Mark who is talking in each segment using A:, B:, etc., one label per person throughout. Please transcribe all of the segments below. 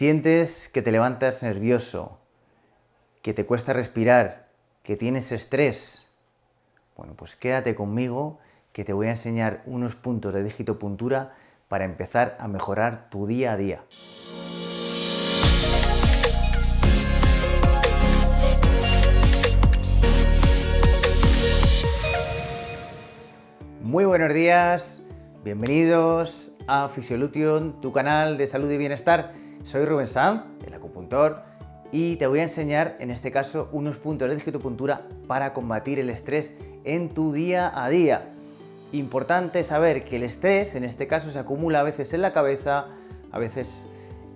A: Sientes que te levantas nervioso, que te cuesta respirar, que tienes estrés. Bueno, pues quédate conmigo que te voy a enseñar unos puntos de digitopuntura para empezar a mejorar tu día a día. Muy buenos días, bienvenidos a Physiolution, tu canal de salud y bienestar. Soy Rubén Sanz, el acupuntor, y te voy a enseñar en este caso unos puntos de digitopuntura para combatir el estrés en tu día a día. Importante saber que el estrés en este caso se acumula a veces en la cabeza, a veces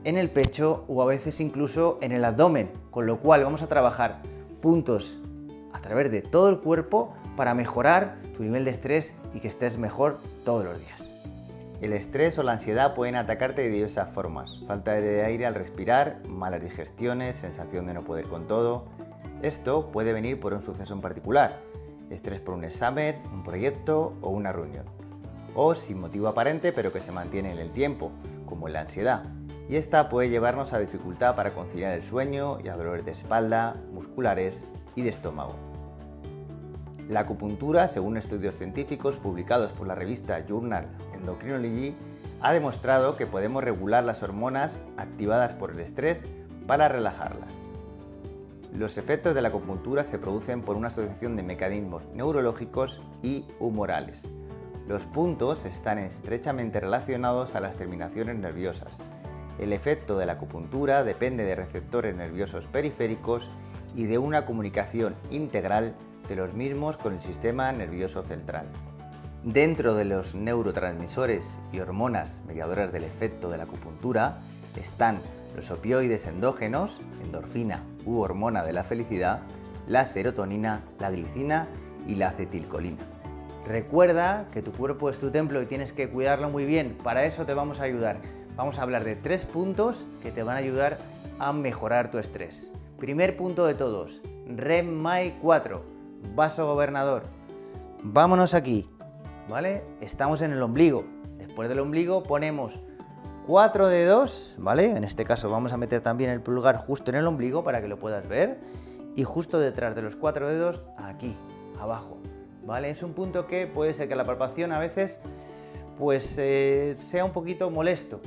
A: en el pecho o a veces incluso en el abdomen, con lo cual vamos a trabajar puntos a través de todo el cuerpo para mejorar tu nivel de estrés y que estés mejor todos los días. El estrés o la ansiedad pueden atacarte de diversas formas. Falta de aire al respirar, malas digestiones, sensación de no poder con todo. Esto puede venir por un suceso en particular, estrés por un examen, un proyecto o una reunión. O sin motivo aparente pero que se mantiene en el tiempo, como la ansiedad. Y esta puede llevarnos a dificultad para conciliar el sueño y a dolores de espalda, musculares y de estómago. La acupuntura, según estudios científicos publicados por la revista Journal Endocrinology, ha demostrado que podemos regular las hormonas activadas por el estrés para relajarlas. Los efectos de la acupuntura se producen por una asociación de mecanismos neurológicos y humorales. Los puntos están estrechamente relacionados a las terminaciones nerviosas. El efecto de la acupuntura depende de receptores nerviosos periféricos y de una comunicación integral de los mismos con el sistema nervioso central. Dentro de los neurotransmisores y hormonas mediadoras del efecto de la acupuntura están los opioides endógenos, endorfina u hormona de la felicidad, la serotonina, la glicina y la acetilcolina. Recuerda que tu cuerpo es tu templo y tienes que cuidarlo muy bien. Para eso te vamos a ayudar. Vamos a hablar de 3 puntos que te van a ayudar a mejorar tu estrés. Primer punto de todos, REMMAI 4. Vaso gobernador. Vámonos aquí, ¿vale? Estamos en el ombligo. Después del ombligo ponemos 4 dedos, ¿vale? En este caso vamos a meter también el pulgar justo en el ombligo para que lo puedas ver. Y justo detrás de los 4 dedos, aquí, abajo, ¿vale? Es un punto que puede ser que la palpación a veces pues sea un poquito molesto,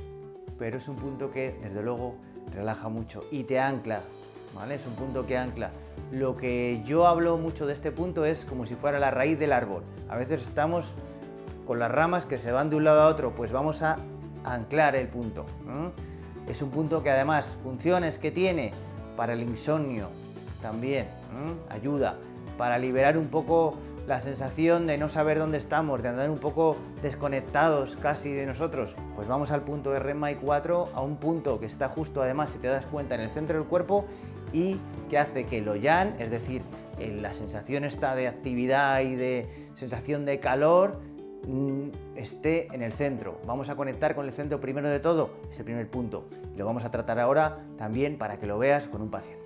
A: pero es un punto que desde luego relaja mucho y te ancla, ¿vale? Es un punto que ancla. Lo que yo hablo mucho de este punto es como si fuera la raíz del árbol. A veces estamos con las ramas que se van de un lado a otro, pues vamos a anclar el punto. Es un punto que además funciones que tiene para el insomnio también, ayuda para liberar un poco la sensación de no saber dónde estamos, de andar un poco desconectados casi de nosotros. Pues vamos al punto de REMMAI 4, a un punto que está justo además, si te das cuenta, en el centro del cuerpo y que hace que lo yan, es decir, la sensación esta de actividad y de sensación de calor esté en el centro. Vamos a conectar con el centro primero de todo, ese primer punto. Y lo vamos a tratar ahora también para que lo veas con un paciente.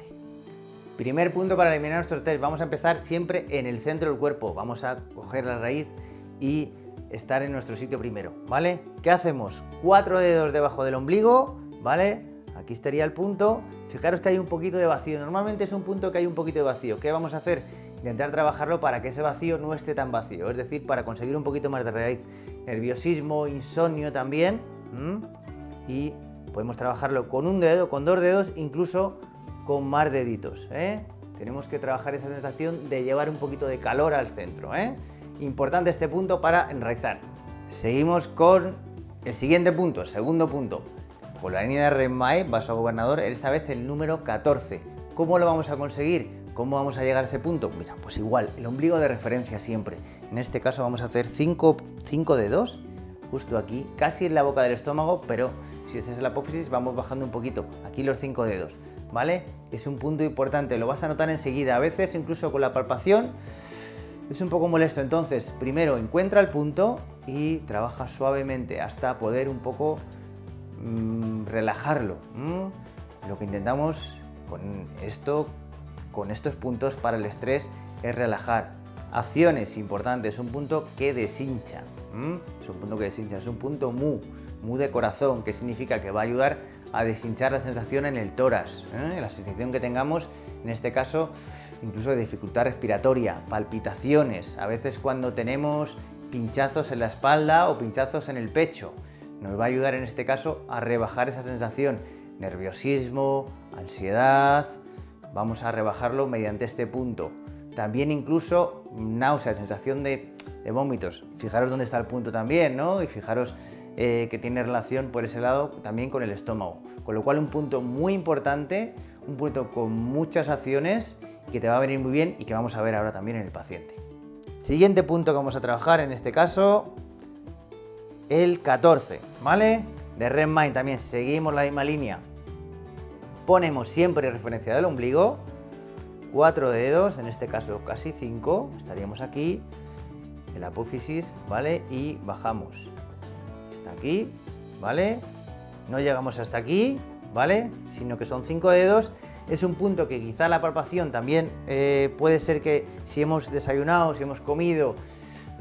A: Primer punto para eliminar nuestro estrés. Vamos a empezar siempre en el centro del cuerpo. Vamos a coger la raíz y estar en nuestro sitio primero, ¿vale? ¿Qué hacemos? 4 dedos debajo del ombligo, ¿vale? Aquí estaría el punto. Fijaros que hay un poquito de vacío. Normalmente es un punto que hay un poquito de vacío. ¿Qué vamos a hacer? Intentar trabajarlo para que ese vacío no esté tan vacío. Es decir, para conseguir un poquito más de raíz. Nerviosismo, insomnio también. Y podemos trabajarlo con un dedo, con 2 dedos, incluso con más deditos. Tenemos que trabajar esa sensación de llevar un poquito de calor al centro. Importante este punto para enraizar. Seguimos con el siguiente punto, el segundo punto. Con la línea de REMMAI, vaso gobernador, esta vez el número 14. ¿Cómo lo vamos a conseguir? ¿Cómo vamos a llegar a ese punto? Mira, pues igual, el ombligo de referencia siempre. En este caso vamos a hacer 5 dedos, justo aquí, casi en la boca del estómago, pero si este es la apófisis vamos bajando un poquito. Aquí los 5 dedos, ¿vale? Es un punto importante, lo vas a notar enseguida. A veces incluso con la palpación es un poco molesto. Entonces, primero encuentra el punto y trabaja suavemente hasta poder un poco relajarlo. Lo que intentamos con estos puntos para el estrés es relajar. Acciones importantes, un punto que deshincha. Es un punto que deshincha, es un punto mu de corazón, que significa que va a ayudar a deshinchar la sensación en el tórax, la sensación que tengamos, en este caso, incluso de dificultad respiratoria, palpitaciones, a veces cuando tenemos pinchazos en la espalda o pinchazos en el pecho. Nos va a ayudar en este caso a rebajar esa sensación, nerviosismo, ansiedad, vamos a rebajarlo mediante este punto. También incluso náuseas, sensación de vómitos. Fijaros dónde está el punto también, ¿no? Y fijaros que tiene relación por ese lado también con el estómago. Con lo cual un punto muy importante, un punto con muchas acciones y que te va a venir muy bien y que vamos a ver ahora también en el paciente. Siguiente punto que vamos a trabajar en este caso, el 14, ¿vale? De REM Mind también seguimos la misma línea. Ponemos siempre referencia del ombligo, 4 dedos, en este caso casi 5, estaríamos aquí, el apófisis, ¿vale? Y bajamos hasta aquí, ¿vale? No llegamos hasta aquí, ¿vale? Sino que son 5 dedos. Es un punto que quizá la palpación también puede ser que si hemos desayunado, si hemos comido,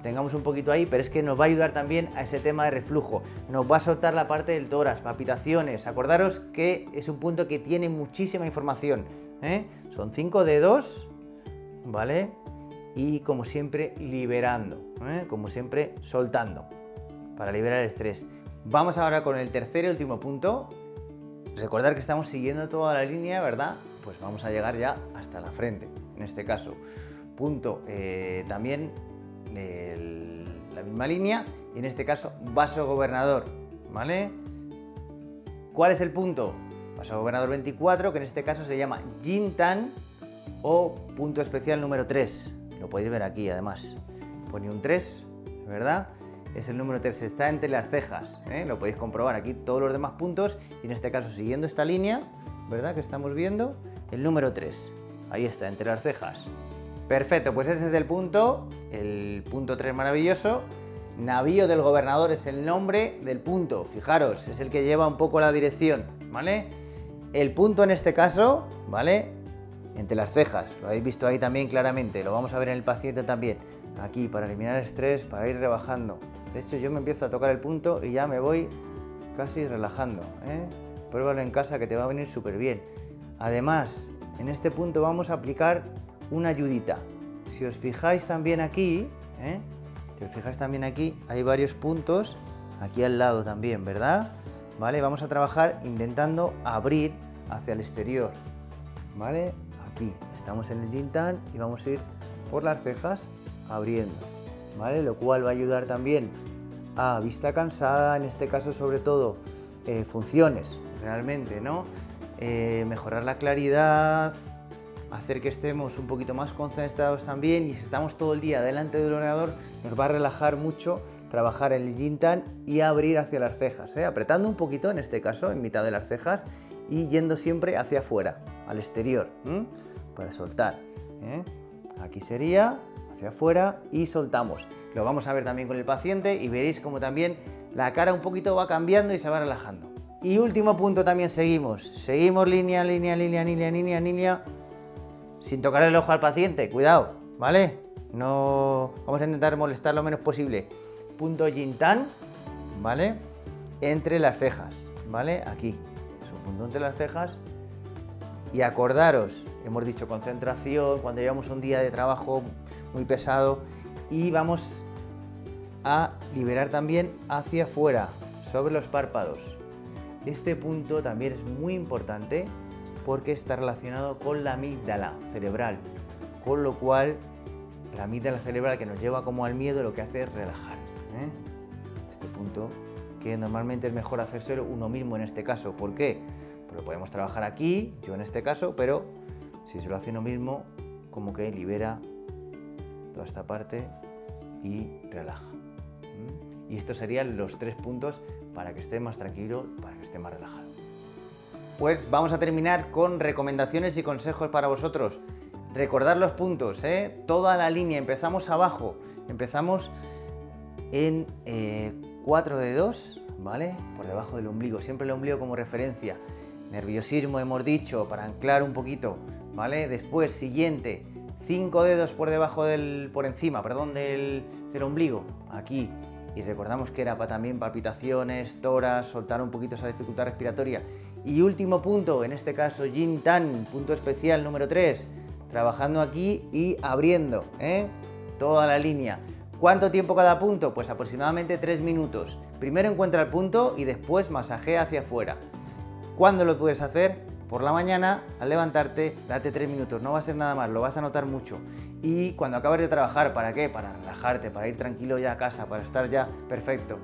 A: tengamos un poquito ahí, pero es que nos va a ayudar también a ese tema de reflujo. Nos va a soltar la parte del tórax, palpitaciones. Acordaros que es un punto que tiene muchísima información, ¿eh? Son 5 dedos, ¿vale? Y como siempre, liberando, ¿eh? Como siempre, soltando, para liberar el estrés. Vamos ahora con el tercer y último punto. Recordar que estamos siguiendo toda la línea, ¿verdad? Pues vamos a llegar ya hasta la frente, en este caso. Punto también de la misma línea, y en este caso vaso gobernador, ¿vale? ¿Cuál es el punto? Vaso gobernador 24, que en este caso se llama Yin Tan o punto especial número 3. Lo podéis ver aquí además. Pone un 3, ¿verdad? Es el número 3, está entre las cejas, ¿eh? Lo podéis comprobar aquí todos los demás puntos y en este caso siguiendo esta línea, ¿verdad? Que estamos viendo, el número 3. Ahí está, entre las cejas. Perfecto, pues ese es el punto 3 maravilloso. Navío del gobernador es el nombre del punto, fijaros, es el que lleva un poco la dirección, ¿vale? El punto en este caso, ¿vale? Entre las cejas, lo habéis visto ahí también claramente, lo vamos a ver en el paciente también. Aquí, para eliminar el estrés, para ir rebajando. De hecho, yo me empiezo a tocar el punto y ya me voy casi relajando, ¿eh? Pruébalo en casa que te va a venir súper bien. Además, en este punto vamos a aplicar una ayudita. Si os fijáis también aquí, si os fijáis también aquí, hay varios puntos aquí al lado también, ¿verdad? ¿Vale? Vamos a trabajar intentando abrir hacia el exterior, ¿vale? Aquí, estamos en el Yin Tan y vamos a ir por las cejas abriendo, ¿vale? Lo cual va a ayudar también a vista cansada, en este caso sobre todo funciones, realmente, ¿no? Mejorar la claridad, hacer que estemos un poquito más concentrados también, y si estamos todo el día delante del ordenador nos va a relajar mucho trabajar el Yin Tan y abrir hacia las cejas, apretando un poquito en este caso en mitad de las cejas y yendo siempre hacia afuera, al exterior, para soltar, Aquí sería hacia afuera y soltamos. Lo vamos a ver también con el paciente y veréis como también la cara un poquito va cambiando y se va relajando. Y último punto también seguimos línea, sin tocar el ojo al paciente, cuidado, ¿vale? No, vamos a intentar molestar lo menos posible. Punto Yin Tan, ¿vale? Entre las cejas, ¿vale? Aquí, es un punto entre las cejas. Y acordaros, hemos dicho concentración, cuando llevamos un día de trabajo muy pesado, y vamos a liberar también hacia afuera, sobre los párpados. Este punto también es muy importante porque está relacionado con la amígdala cerebral, con lo cual la amígdala cerebral, que nos lleva como al miedo, lo que hace es relajar, Este punto que normalmente es mejor hacérselo uno mismo en este caso. ¿Por qué? Pues lo podemos trabajar aquí, yo en este caso, pero si se lo hace uno mismo, como que libera toda esta parte y relaja. Y estos serían los 3 puntos para que esté más tranquilo, para que esté más relajado. Pues vamos a terminar con recomendaciones y consejos para vosotros. Recordad los puntos, toda la línea, empezamos abajo, empezamos en 4 dedos, ¿vale? Por debajo del ombligo, siempre el ombligo como referencia. Nerviosismo hemos dicho, para anclar un poquito, ¿vale? Después, siguiente, 5 dedos por debajo por encima del ombligo, aquí. Y recordamos que era para también palpitaciones, tórax, soltar un poquito esa dificultad respiratoria. Y último punto, en este caso Yin Tan, punto especial número 3, trabajando aquí y abriendo toda la línea. ¿Cuánto tiempo cada punto? Pues aproximadamente 3 minutos. Primero encuentra el punto y después masajea hacia afuera. ¿Cuándo lo puedes hacer? Por la mañana, al levantarte, date 3 minutos, no va a ser nada más, lo vas a notar mucho. Y cuando acabes de trabajar, ¿para qué? Para relajarte, para ir tranquilo ya a casa, para estar ya perfecto.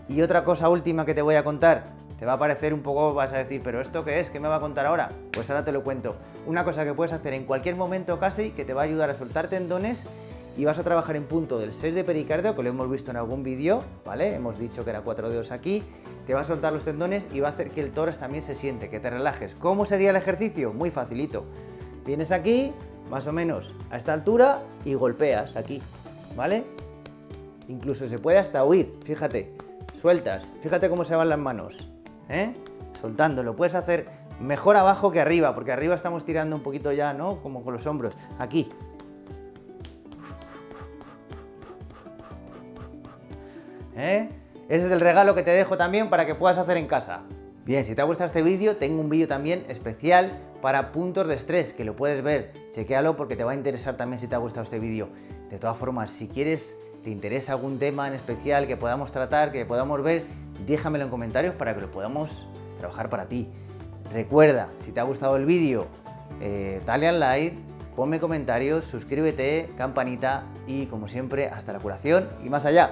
A: Y otra cosa última que te voy a contar, te va a parecer un poco, vas a decir, ¿pero esto qué es? ¿Qué me va a contar ahora? Pues ahora te lo cuento. Una cosa que puedes hacer en cualquier momento casi, que te va a ayudar a soltar tendones, y vas a trabajar en punto del 6 de pericardio, que lo hemos visto en algún vídeo, ¿vale? Hemos dicho que era 4 dedos aquí, te va a soltar los tendones y va a hacer que el tórax también se siente, que te relajes. ¿Cómo sería el ejercicio? Muy facilito. Vienes aquí, más o menos a esta altura, y golpeas aquí, ¿vale? Incluso se puede hasta huir, fíjate, sueltas, fíjate cómo se van las manos, soltándolo. Puedes hacer mejor abajo que arriba, porque arriba estamos tirando un poquito ya, ¿no? Como con los hombros, aquí. Ese es el regalo que te dejo también para que puedas hacer en casa. Bien, si te ha gustado este vídeo, tengo un vídeo también especial para puntos de estrés, que lo puedes ver, chequéalo porque te va a interesar también si te ha gustado este vídeo. De todas formas, si quieres, te interesa algún tema en especial que podamos tratar, que podamos ver, déjamelo en comentarios para que lo podamos trabajar para ti. Recuerda, si te ha gustado el vídeo, dale al like, ponme comentarios, suscríbete, campanita y como siempre, hasta la curación y más allá.